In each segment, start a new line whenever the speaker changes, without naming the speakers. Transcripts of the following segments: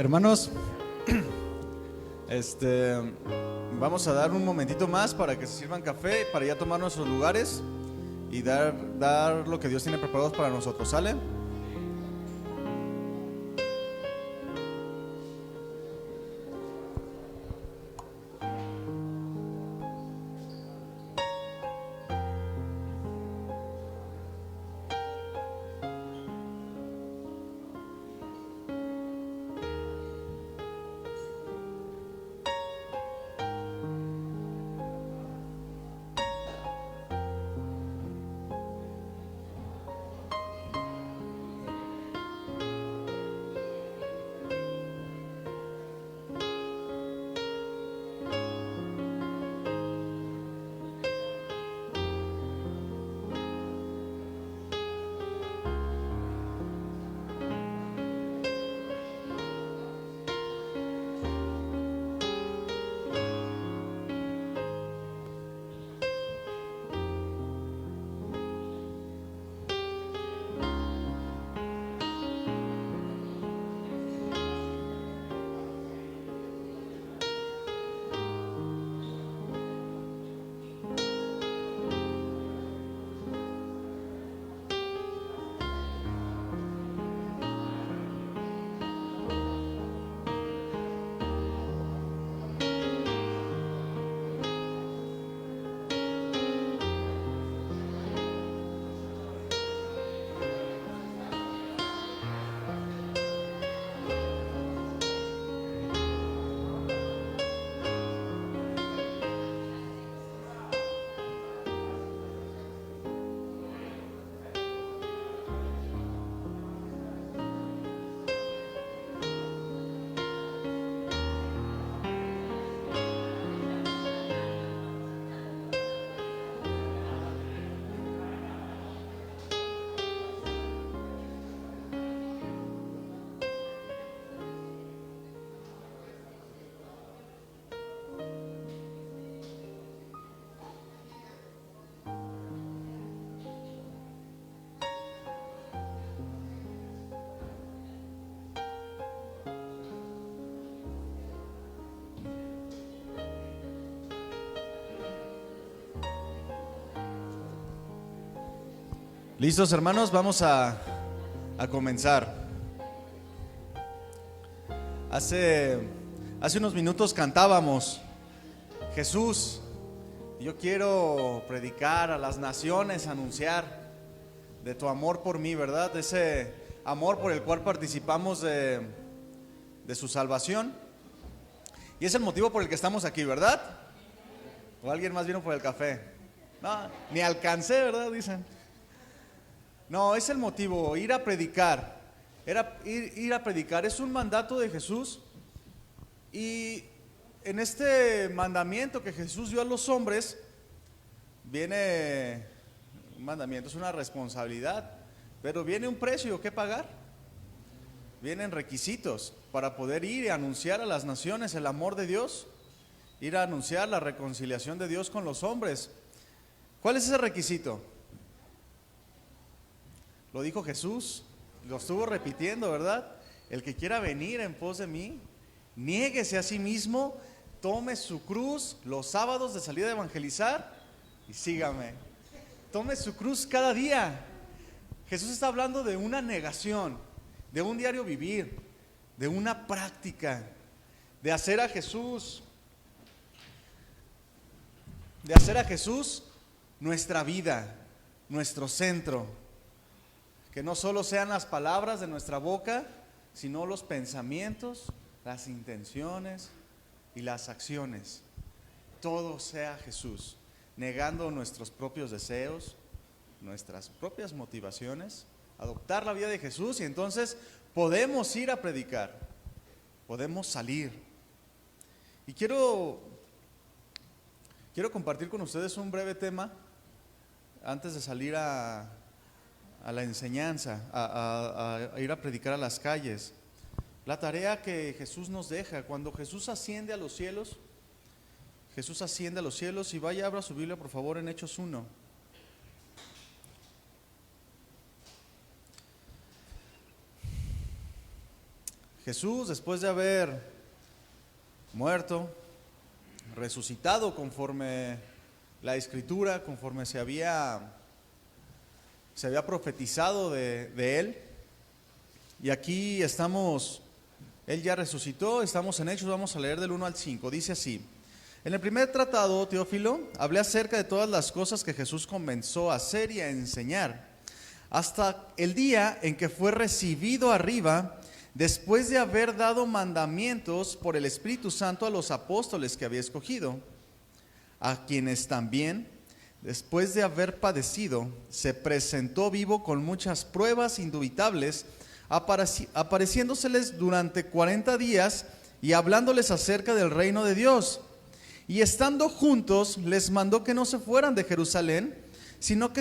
Hermanos, vamos a dar un momentito más para que se sirvan café, para ya tomar nuestros lugares y dar lo que Dios tiene preparado para nosotros, ¿sale? ¿Listos, hermanos? Vamos a comenzar. Hace unos minutos cantábamos: Jesús, yo quiero predicar a las naciones, anunciar de tu amor por mí, ¿verdad? De ese amor por el cual participamos de su salvación. Y es el motivo por el que estamos aquí, ¿verdad? ¿O alguien más vino por el café? No, ni alcancé, ¿verdad? Dicen. No, es el motivo, ir a predicar. Ir a predicar es un mandato de Jesús. Y en este mandamiento que Jesús dio a los hombres, viene un mandamiento, es una responsabilidad, pero viene un precio que pagar. Vienen requisitos para poder ir y anunciar a las naciones el amor de Dios, ir a anunciar la reconciliación de Dios con los hombres. ¿Cuál es ese requisito? Lo dijo Jesús, lo estuvo repitiendo, ¿verdad? El que quiera venir en pos de mí, niéguese a sí mismo, tome su cruz los sábados de salida a evangelizar y sígame. Tome su cruz cada día. Jesús está hablando de una negación, de un diario vivir, de una práctica, de hacer a Jesús nuestra vida, nuestro centro. Que no solo sean las palabras de nuestra boca, sino los pensamientos, las intenciones y las acciones. Todo sea Jesús, negando nuestros propios deseos, nuestras propias motivaciones, adoptar la vida de Jesús, y entonces podemos ir a predicar, podemos salir. Y quiero compartir con ustedes un breve tema antes de salir a la enseñanza, a ir a predicar a las calles. La tarea que Jesús nos deja cuando Jesús asciende a los cielos. Jesús asciende a los cielos, y vaya, abra su Biblia por favor en Hechos 1. Jesús, después de haber muerto, resucitado conforme la Escritura, conforme se había profetizado de Él, y aquí estamos, Él ya resucitó, estamos en Hechos, vamos a leer del 1 al 5, dice así: en el primer tratado, Teófilo, hablé acerca de todas las cosas que Jesús comenzó a hacer y a enseñar, hasta el día en que fue recibido arriba, después de haber dado mandamientos por el Espíritu Santo a los apóstoles que había escogido, a quienes también, después de haber padecido, se presentó vivo con muchas pruebas indubitables, apareciéndoseles durante 40 días y hablándoles acerca del reino de Dios. Y estando juntos, les mandó que no se fueran de Jerusalén, sino que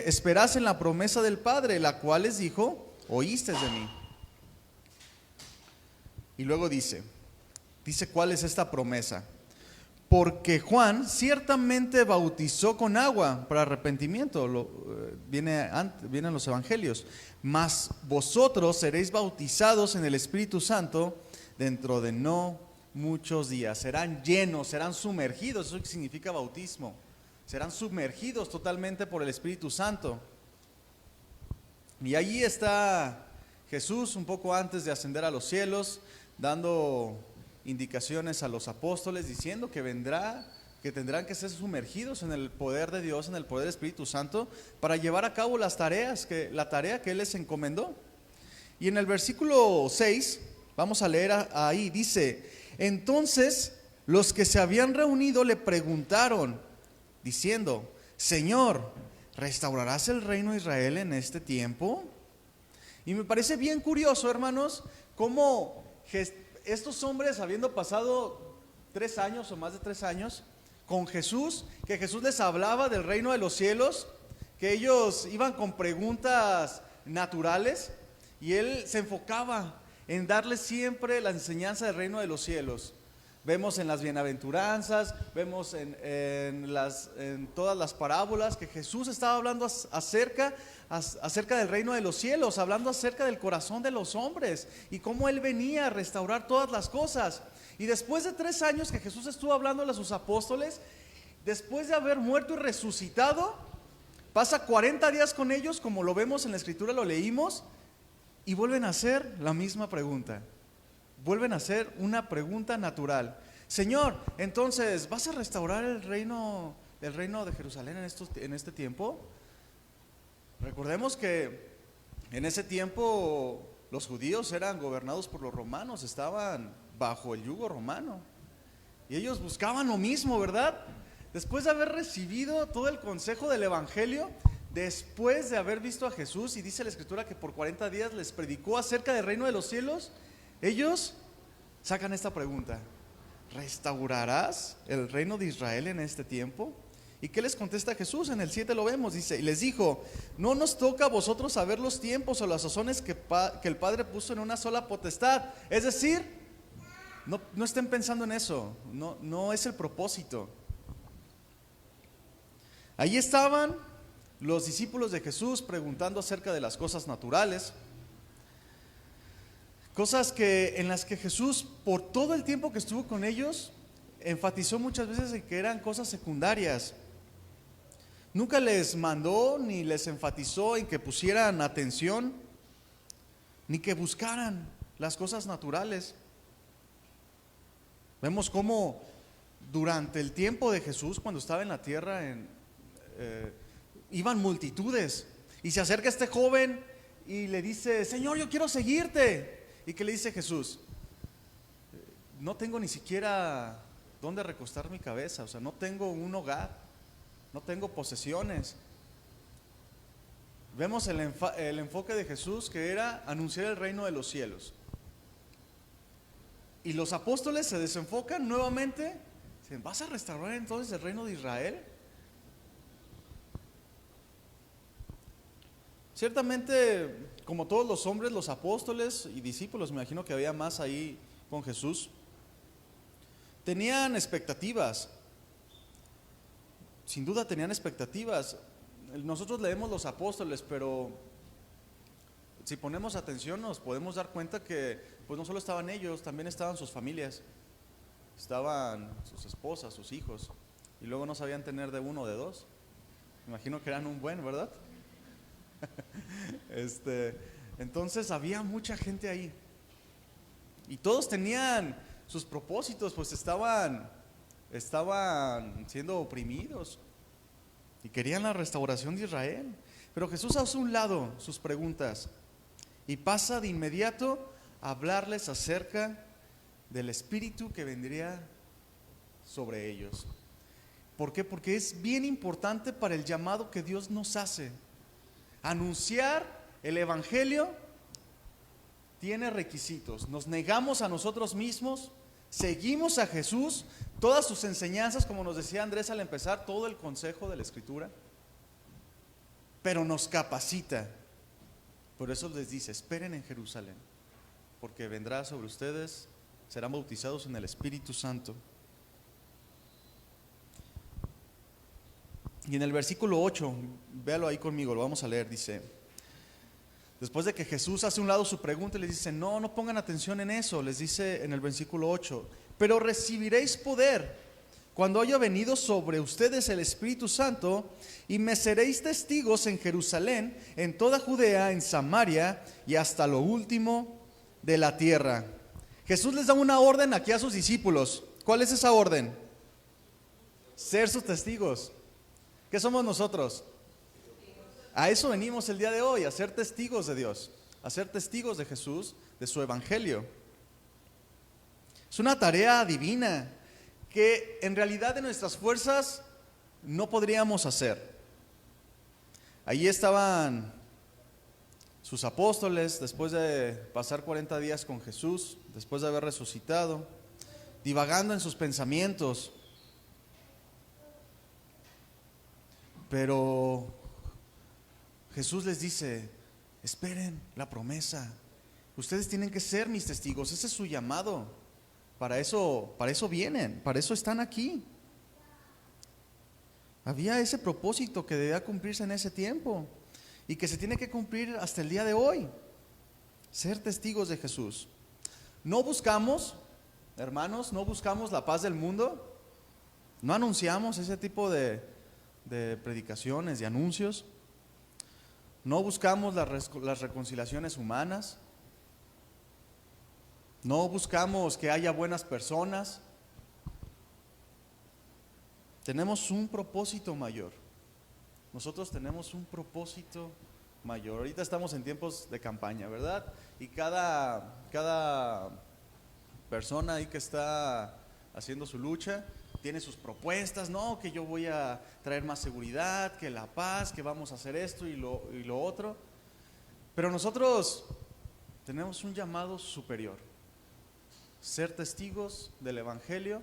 esperasen la promesa del Padre, la cual les dijo: oíste de mí. Y luego dice cuál es esta promesa: porque Juan ciertamente bautizó con agua para arrepentimiento, viene en los evangelios, mas vosotros seréis bautizados en el Espíritu Santo dentro de no muchos días. Serán llenos, serán sumergidos, eso significa bautismo, serán sumergidos totalmente por el Espíritu Santo. Y allí está Jesús un poco antes de ascender a los cielos, dando indicaciones a los apóstoles, diciendo que tendrán que ser sumergidos en el poder de Dios, en el poder del Espíritu Santo, para llevar a cabo la tarea que Él les encomendó. Y en el versículo 6, vamos a leer ahí, dice: entonces los que se habían reunido le preguntaron, diciendo: Señor, ¿restaurarás el reino de Israel en este tiempo? Y me parece bien curioso, hermanos, cómo estos hombres, habiendo pasado 3 años o más de 3 años con Jesús, que Jesús les hablaba del reino de los cielos, que ellos iban con preguntas naturales y Él se enfocaba en darles siempre la enseñanza del reino de los cielos. Vemos en las bienaventuranzas, vemos en todas las parábolas que Jesús estaba hablando acerca del reino de los cielos, hablando acerca del corazón de los hombres y cómo Él venía a restaurar todas las cosas. Y después de 3 años que Jesús estuvo hablándole a sus apóstoles, después de haber muerto y resucitado, pasa 40 días con ellos, como lo vemos en la Escritura, lo leímos, y vuelven a hacer la misma pregunta. Vuelven a hacer una pregunta natural: Señor, entonces, ¿vas a restaurar el reino de Jerusalén en este tiempo? Recordemos que en ese tiempo los judíos eran gobernados por los romanos, estaban bajo el yugo romano, y ellos buscaban lo mismo, ¿verdad? Después de haber recibido todo el consejo del evangelio, después de haber visto a Jesús, y dice la Escritura que por 40 días les predicó acerca del reino de los cielos, ellos sacan esta pregunta: ¿restaurarás el reino de Israel en este tiempo? ¿Y qué les contesta Jesús? En el 7 lo vemos, dice: y les dijo: no nos toca a vosotros saber los tiempos o las sazones que el Padre puso en una sola potestad. Es decir, no estén pensando en eso, no es el propósito. Ahí estaban los discípulos de Jesús preguntando acerca de las cosas naturales, cosas en las que Jesús, por todo el tiempo que estuvo con ellos, enfatizó muchas veces en que eran cosas secundarias. Nunca les mandó ni les enfatizó en que pusieran atención, ni que buscaran las cosas naturales. Vemos cómo durante el tiempo de Jesús, cuando estaba en la tierra, iban multitudes, y se acerca este joven y le dice: Señor, yo quiero seguirte. ¿Y qué le dice Jesús? No tengo ni siquiera dónde recostar mi cabeza, o sea, no tengo un hogar, no tengo posesiones. Vemos el enfoque de Jesús, que era anunciar el reino de los cielos. Y los apóstoles se desenfocan nuevamente, dicen: ¿vas a restaurar entonces el reino de Israel? Ciertamente, como todos los hombres, los apóstoles y discípulos, me imagino que había más ahí con Jesús, tenían expectativas. Sin duda tenían expectativas. Nosotros leemos los apóstoles, pero si ponemos atención nos podemos dar cuenta que pues no solo estaban ellos, también estaban sus familias, estaban sus esposas, sus hijos, y luego no sabían tener de uno o de dos. Me imagino que eran un buen, ¿verdad? Entonces había mucha gente ahí y todos tenían sus propósitos, pues estaban siendo oprimidos y querían la restauración de Israel. Pero Jesús hace a un lado sus preguntas y pasa de inmediato a hablarles acerca del Espíritu que vendría sobre ellos. ¿Por qué? Porque es bien importante para el llamado que Dios nos hace. Anunciar el Evangelio tiene requisitos. Nos negamos a nosotros mismos, seguimos a Jesús, todas sus enseñanzas, como nos decía Andrés al empezar, todo el consejo de la Escritura, pero nos capacita. Por eso les dice, esperen en Jerusalén, porque vendrá sobre ustedes, serán bautizados en el Espíritu Santo. Y en el versículo 8, véalo ahí conmigo, lo vamos a leer, dice, después de que Jesús hace a un lado su pregunta, les dice, no pongan atención en eso, les dice en el versículo 8, pero recibiréis poder cuando haya venido sobre ustedes el Espíritu Santo, y me seréis testigos en Jerusalén, en toda Judea, en Samaria y hasta lo último de la tierra. Jesús les da una orden aquí a sus discípulos. ¿Cuál es esa orden? Ser sus testigos. ¿Qué somos nosotros? A eso venimos el día de hoy, a ser testigos de Dios, a ser testigos de Jesús, de su Evangelio. Es una tarea divina que en realidad de nuestras fuerzas no podríamos hacer. Allí estaban sus apóstoles después de pasar 40 días con Jesús, después de haber resucitado, divagando en sus pensamientos. Pero Jesús les dice, esperen la promesa. Ustedes tienen que ser mis testigos, ese es su llamado. Para eso vienen, para eso están aquí. Había ese propósito que debía cumplirse en ese tiempo y que se tiene que cumplir hasta el día de hoy. Ser testigos de Jesús. No buscamos, hermanos, no buscamos la paz del mundo. No anunciamos ese tipo de predicaciones, de anuncios. No buscamos las reconciliaciones humanas. No buscamos que haya buenas personas. Tenemos un propósito mayor. Nosotros tenemos un propósito mayor. Ahorita estamos en tiempos de campaña, ¿verdad? Y cada persona ahí que está haciendo su lucha tiene sus propuestas, no, que yo voy a traer más seguridad, que la paz, que vamos a hacer esto y lo otro. Pero nosotros tenemos un llamado superior: ser testigos del Evangelio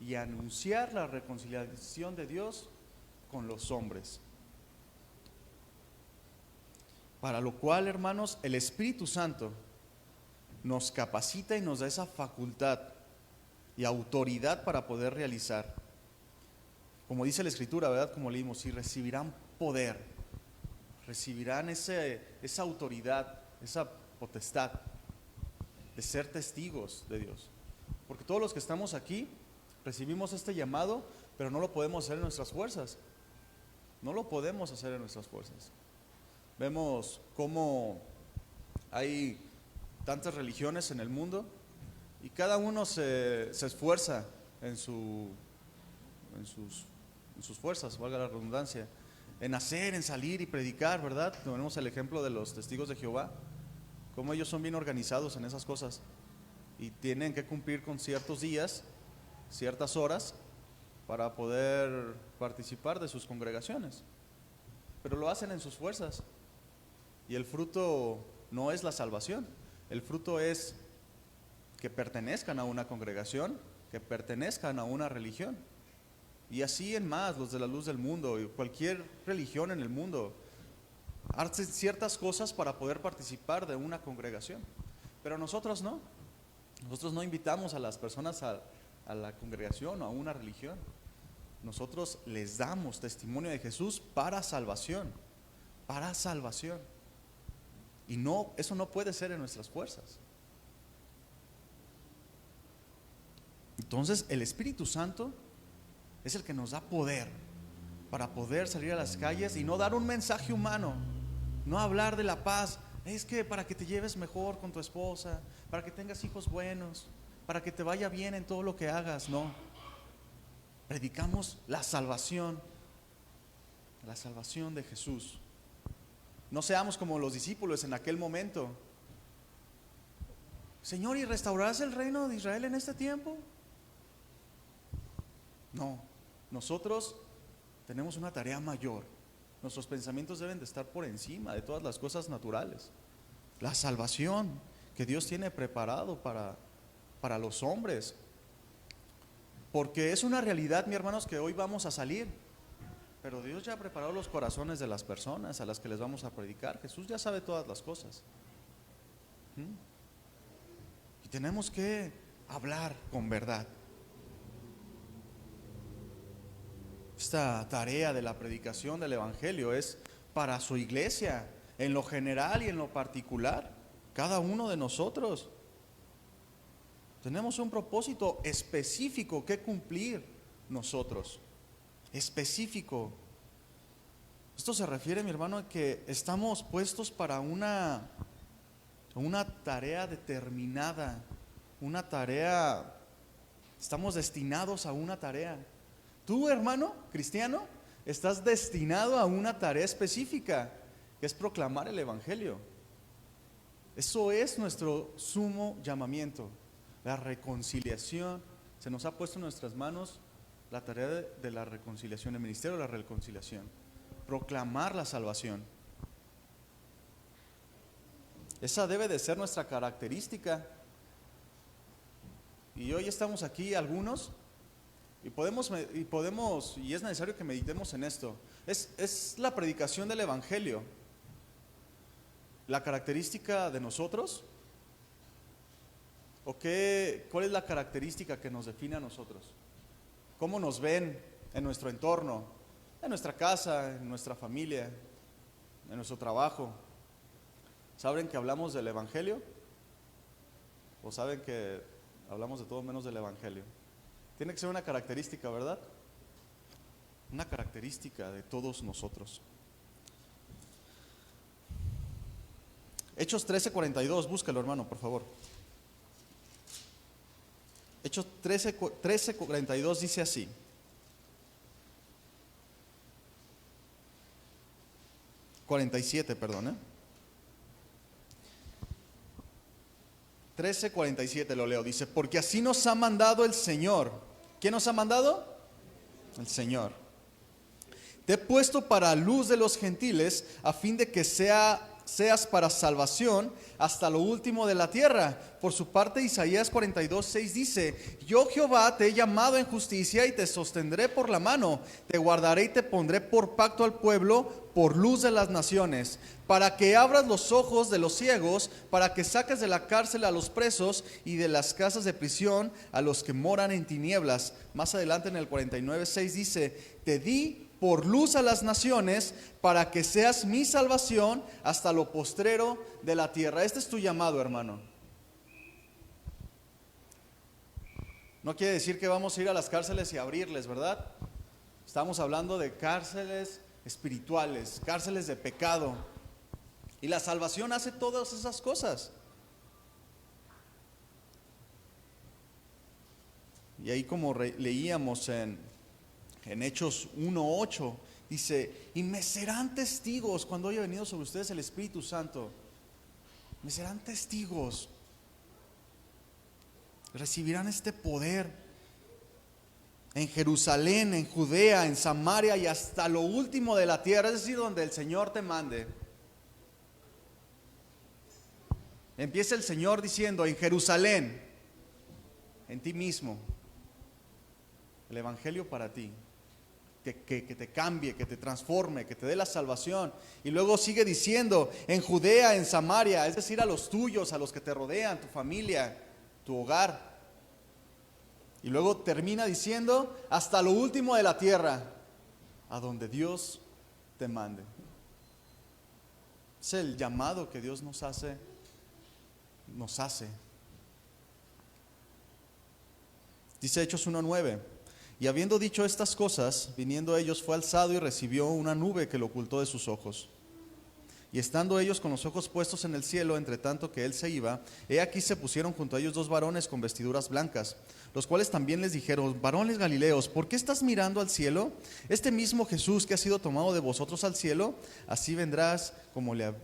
y anunciar la reconciliación de Dios con los hombres. Para lo cual, hermanos, el Espíritu Santo nos capacita y nos da esa facultad y autoridad para poder realizar. Como dice la Escritura, ¿verdad? Como leímos, y recibirán poder, recibirán esa autoridad, esa potestad de ser testigos de Dios. Porque todos los que estamos aquí recibimos este llamado, pero no lo podemos hacer en nuestras fuerzas. No lo podemos hacer en nuestras fuerzas. Vemos cómo hay tantas religiones en el mundo y cada uno se esfuerza en sus fuerzas, valga la redundancia, en hacer, en salir y predicar, ¿verdad? Tenemos el ejemplo de los testigos de Jehová, cómo ellos son bien organizados en esas cosas y tienen que cumplir con ciertos días, ciertas horas para poder participar de sus congregaciones, pero lo hacen en sus fuerzas. Y el fruto no es la salvación, el fruto es que pertenezcan a una congregación, que pertenezcan a una religión. Y así en más, los de la luz del mundo y cualquier religión en el mundo hacen ciertas cosas para poder participar de una congregación. Pero nosotros no invitamos a las personas a la congregación o a una religión. Nosotros les damos testimonio de Jesús para salvación, para salvación. Y no, eso no puede ser en nuestras fuerzas. Entonces el Espíritu Santo es el que nos da poder para poder salir a las calles y no dar un mensaje humano, no hablar de la paz. Es que para que te lleves mejor con tu esposa, para que tengas hijos buenos, para que te vaya bien en todo lo que hagas. No, predicamos la salvación de Jesús. No seamos como los discípulos en aquel momento. Señor, ¿y restaurarás el reino de Israel en este tiempo? No, nosotros tenemos una tarea mayor. Nuestros pensamientos deben de estar por encima de todas las cosas naturales. La salvación que Dios tiene preparado para los hombres. Porque es una realidad, mis hermanos, que hoy vamos a salir. Pero Dios ya ha preparado los corazones de las personas a las que les vamos a predicar. Jesús ya sabe todas las cosas. Y tenemos que hablar con verdad. Esta tarea de la predicación del Evangelio es para su iglesia, en lo general y en lo particular. Cada uno de nosotros tenemos un propósito específico que cumplir nosotros. Específico. Esto se refiere, mi hermano, a que estamos puestos para una tarea determinada, una tarea, estamos destinados a una tarea. Tú, hermano cristiano, estás destinado a una tarea específica, que es proclamar el Evangelio. Eso es nuestro sumo llamamiento, la reconciliación. Se nos ha puesto en nuestras manos la tarea de la reconciliación, el ministerio de la reconciliación, proclamar la salvación. Esa debe de ser nuestra característica. Y hoy estamos aquí algunos y podemos y es necesario que meditemos en esto. Es la predicación del Evangelio la característica de nosotros. ¿O cuál es la característica que nos define a nosotros? ¿Cómo nos ven en nuestro entorno, en nuestra casa, en nuestra familia, en nuestro trabajo? ¿Saben que hablamos del Evangelio? ¿O saben que hablamos de todo menos del Evangelio? Tiene que ser una característica, ¿verdad? Una característica de todos nosotros. Hechos 13:42, búscalo, hermano, por favor. Hechos 13:42 dice así. ...47, perdón, 13:47 lo leo, dice: porque así nos ha mandado el Señor. ¿Quién nos ha mandado? El Señor. Te he puesto para luz de los gentiles, a fin de que seas para salvación hasta lo último de la tierra. Por su parte, Isaías 42:6 dice: yo, Jehová, te he llamado en justicia y te sostendré por la mano, te guardaré y te pondré por pacto al pueblo, por luz de las naciones, para que abras los ojos de los ciegos, para que saques de la cárcel a los presos y de las casas de prisión a los que moran en tinieblas. Más adelante en el 49:6 dice: te di por luz a las naciones, para que seas mi salvación hasta lo postrero de la tierra. Este es tu llamado, hermano. No quiere decir que vamos a ir a las cárceles y abrirles, ¿verdad? Estamos hablando de cárceles espirituales, cárceles de pecado. Y la salvación hace todas esas cosas. Y ahí, como leíamos en Hechos 1:8, dice: y me serán testigos cuando haya venido sobre ustedes el Espíritu Santo. Me serán testigos. Recibirán este poder en Jerusalén, en Judea, en Samaria y hasta lo último de la tierra, es decir, donde el Señor te mande. Empieza el Señor diciendo: en Jerusalén, en ti mismo, el Evangelio para ti. Que te cambie, que te transforme, que te dé la salvación. Y luego sigue diciendo: en Judea, en Samaria, es decir, a los tuyos, a los que te rodean, tu familia, tu hogar. Y luego termina diciendo: hasta lo último de la tierra, a donde Dios te mande. Es el llamado que Dios nos hace. Dice Hechos 1:9. Y habiendo dicho estas cosas, viniendo ellos, fue alzado y recibió una nube que lo ocultó de sus ojos. Y estando ellos con los ojos puestos en el cielo, entre tanto que él se iba, he aquí se pusieron junto a ellos dos varones con vestiduras blancas, los cuales también les dijeron: varones Galileos, ¿por qué estás mirando al cielo? Este mismo Jesús que ha sido tomado de vosotros al cielo, así vendrás como le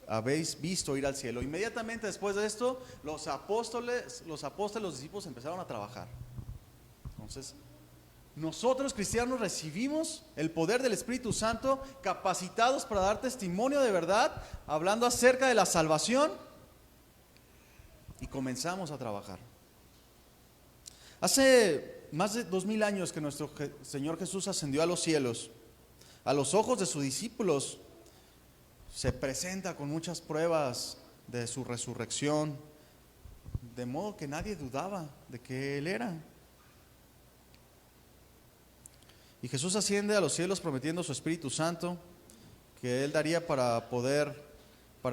habéis visto ir al cielo. Inmediatamente después de esto, los apóstoles, los discípulos empezaron a trabajar. Entonces, nosotros cristianos recibimos el poder del Espíritu Santo, capacitados para dar testimonio de verdad, hablando acerca de la salvación, y comenzamos a trabajar. Hace más de 2000 años que nuestro Señor Jesús ascendió a los cielos. A los ojos de sus discípulos se presenta con muchas pruebas de su resurrección, de modo que nadie dudaba de que Él era. Y Jesús asciende a los cielos prometiendo su Espíritu Santo, que Él daría para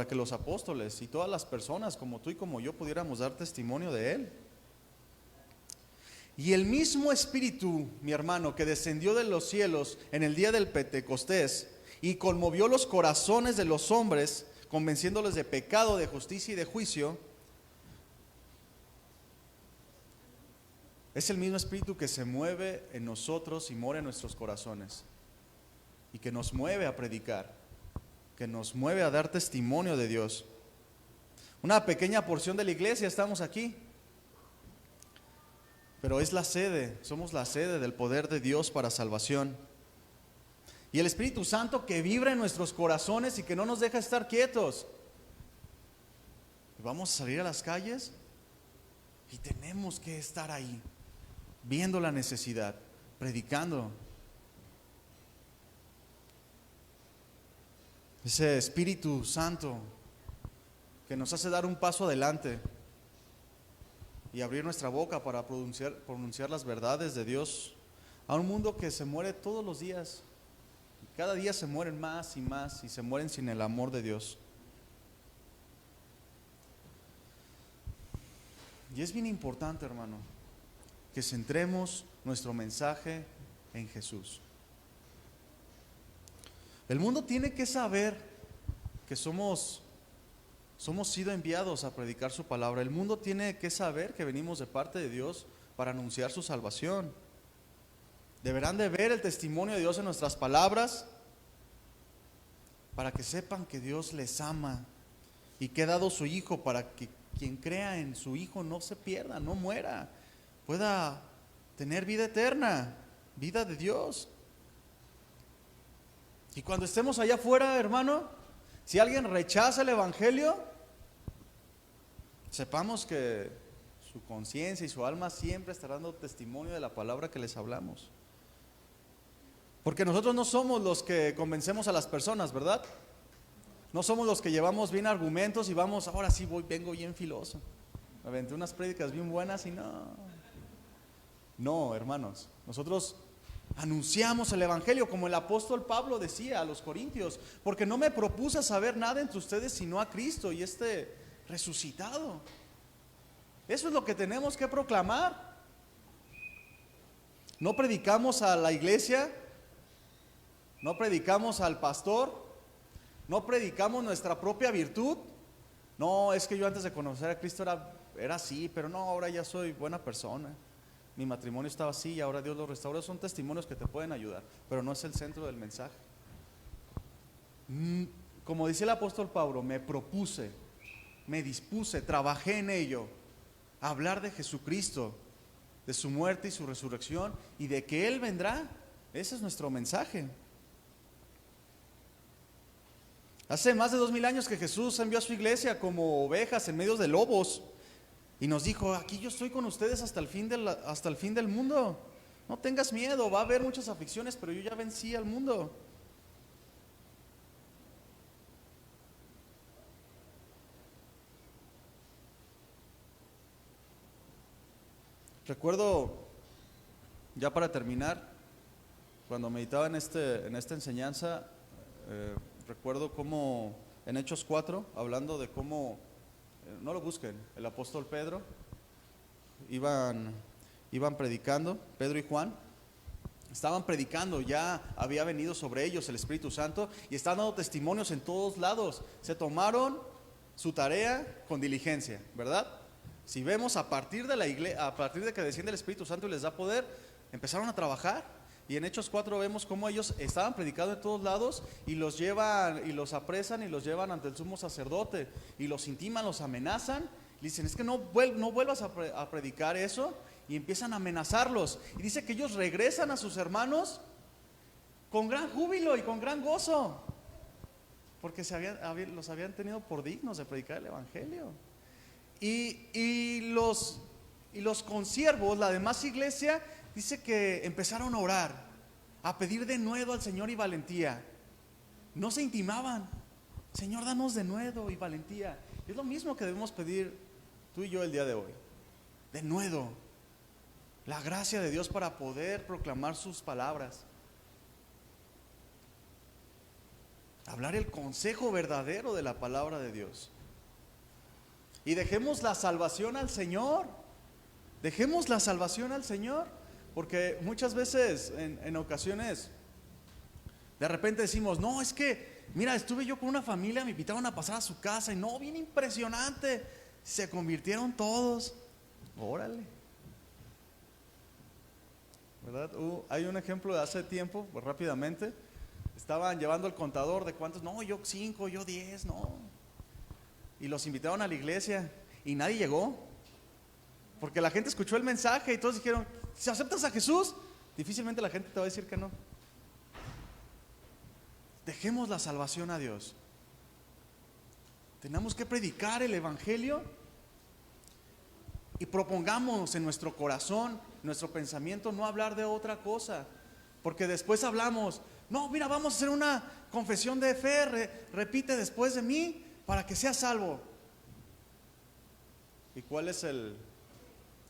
que los apóstoles y todas las personas como tú y como yo pudiéramos dar testimonio de Él. Y el mismo Espíritu, mi hermano, que descendió de los cielos en el día del Pentecostés y conmovió los corazones de los hombres, convenciéndoles de pecado, de justicia y de juicio, es el mismo Espíritu que se mueve en nosotros y mora en nuestros corazones, y que nos mueve a predicar, que nos mueve a dar testimonio de Dios. Una pequeña porción de la iglesia estamos aquí, pero es la sede, somos la sede del poder de Dios para salvación. Y el Espíritu Santo que vibra en nuestros corazones y que no nos deja estar quietos. Vamos a salir a las calles y tenemos que estar ahí, viendo la necesidad, predicando. Ese Espíritu Santo que nos hace dar un paso adelante y abrir nuestra boca para pronunciar las verdades de Dios a un mundo que se muere todos los días. Cada día se mueren más y más y se mueren sin el amor de Dios. Y es bien importante, hermano, que centremos nuestro mensaje en Jesús. El mundo tiene que saber que hemos sido enviados a predicar su palabra. El mundo tiene que saber que venimos de parte de Dios para anunciar su salvación. Deberán de ver el testimonio de Dios en nuestras palabras, para que sepan que Dios les ama y que ha dado su Hijo para que quien crea en su Hijo no se pierda, no muera, pueda tener vida eterna, vida de Dios. Y cuando estemos allá afuera, hermano, si alguien rechaza el Evangelio, sepamos que su conciencia y su alma siempre estarán dando testimonio de la palabra que les hablamos. Porque nosotros no somos los que convencemos a las personas, ¿verdad? No somos los que llevamos bien argumentos y vamos, ahora sí vengo bien filoso. Me aventé unas prédicas bien buenas y no, hermanos, nosotros anunciamos el Evangelio como el apóstol Pablo decía a los corintios, porque no me propuse saber nada entre ustedes sino a Cristo y este resucitado. Eso es lo que tenemos que proclamar. No predicamos a la iglesia, no predicamos al pastor, no predicamos nuestra propia virtud. No, es que yo antes de conocer a Cristo era así, pero no, ahora ya soy buena persona. Mi matrimonio estaba así y ahora Dios lo restauró. Son testimonios que te pueden ayudar, pero no es el centro del mensaje. Como dice el apóstol Pablo, me propuse, me dispuse, trabajé en ello, a hablar de Jesucristo, de su muerte y su resurrección y de que Él vendrá. Ese es nuestro mensaje. Hace más de 2000 años que Jesús envió a su iglesia como ovejas en medio de lobos y nos dijo: aquí yo estoy con ustedes hasta el fin del mundo. No tengas miedo, va a haber muchas aflicciones, pero yo ya vencí al mundo. Recuerdo, ya para terminar, cuando meditaba en esta enseñanza, recuerdo cómo en Hechos 4, hablando de cómo, no lo busquen, el apóstol Pedro, iban predicando, Pedro y Juan, estaban predicando, ya había venido sobre ellos el Espíritu Santo y estaban dando testimonios en todos lados. Se tomaron su tarea con diligencia, ¿verdad? Si vemos a partir de la iglesia, a partir de que desciende el Espíritu Santo y les da poder, empezaron a trabajar. Y en Hechos 4 vemos cómo ellos estaban predicando en todos lados y los llevan y los apresan y los llevan ante el sumo sacerdote y los intiman, los amenazan. Y dicen, es que no vuelvas a predicar eso. Y empiezan a amenazarlos. Y dice que ellos regresan a sus hermanos con gran júbilo y con gran gozo, porque los habían tenido por dignos de predicar el Evangelio. Y los consiervos, la demás iglesia, dice que empezaron a orar, a pedir denuedo al Señor y valentía. No se intimaban. Señor, danos denuedo y valentía. Y es lo mismo que debemos pedir tú y yo el día de hoy. Denuedo, la gracia de Dios para poder proclamar sus palabras. Hablar el consejo verdadero de la palabra de Dios. Y dejemos la salvación al Señor. Dejemos la salvación al Señor. Porque muchas veces, en ocasiones, de repente decimos, no, es que, mira, estuve yo con una familia, me invitaron a pasar a su casa y no, bien impresionante, se convirtieron todos. Órale. ¿Verdad? Hay un ejemplo de hace tiempo, pues rápidamente, estaban llevando el contador de cuántos, no, yo 5, yo 10, no. Y los invitaron a la iglesia y nadie llegó, porque la gente escuchó el mensaje y todos dijeron, si aceptas a Jesús, difícilmente la gente te va a decir que no. Dejemos la salvación a Dios. Tenemos que predicar el Evangelio y propongamos en nuestro corazón, nuestro pensamiento, no hablar de otra cosa, porque después hablamos, no, mira, vamos a hacer una confesión de fe, repite después de mí para que seas salvo. ¿Y cuál es el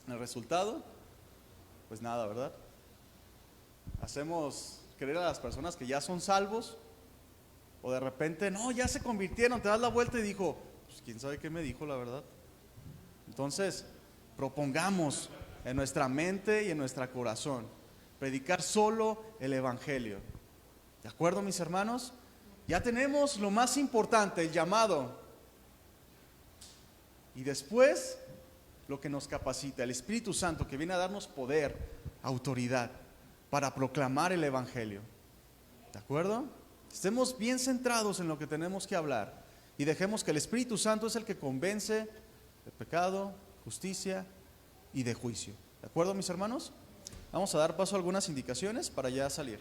resultado? Pues nada, ¿verdad? Hacemos creer a las personas que ya son salvos, o de repente, no, ya se convirtieron, te das la vuelta y dijo, pues quién sabe qué me dijo, la verdad. Entonces, propongamos en nuestra mente y en nuestro corazón predicar solo el Evangelio. ¿De acuerdo, mis hermanos? Ya tenemos lo más importante, el llamado. Y después, lo que nos capacita, el Espíritu Santo, que viene a darnos poder, autoridad, para proclamar el Evangelio. ¿De acuerdo? Estemos bien centrados en lo que tenemos que hablar y dejemos que el Espíritu Santo es el que convence de pecado, justicia y de juicio. ¿De acuerdo, mis hermanos? Vamos a dar paso a algunas indicaciones para ya salir.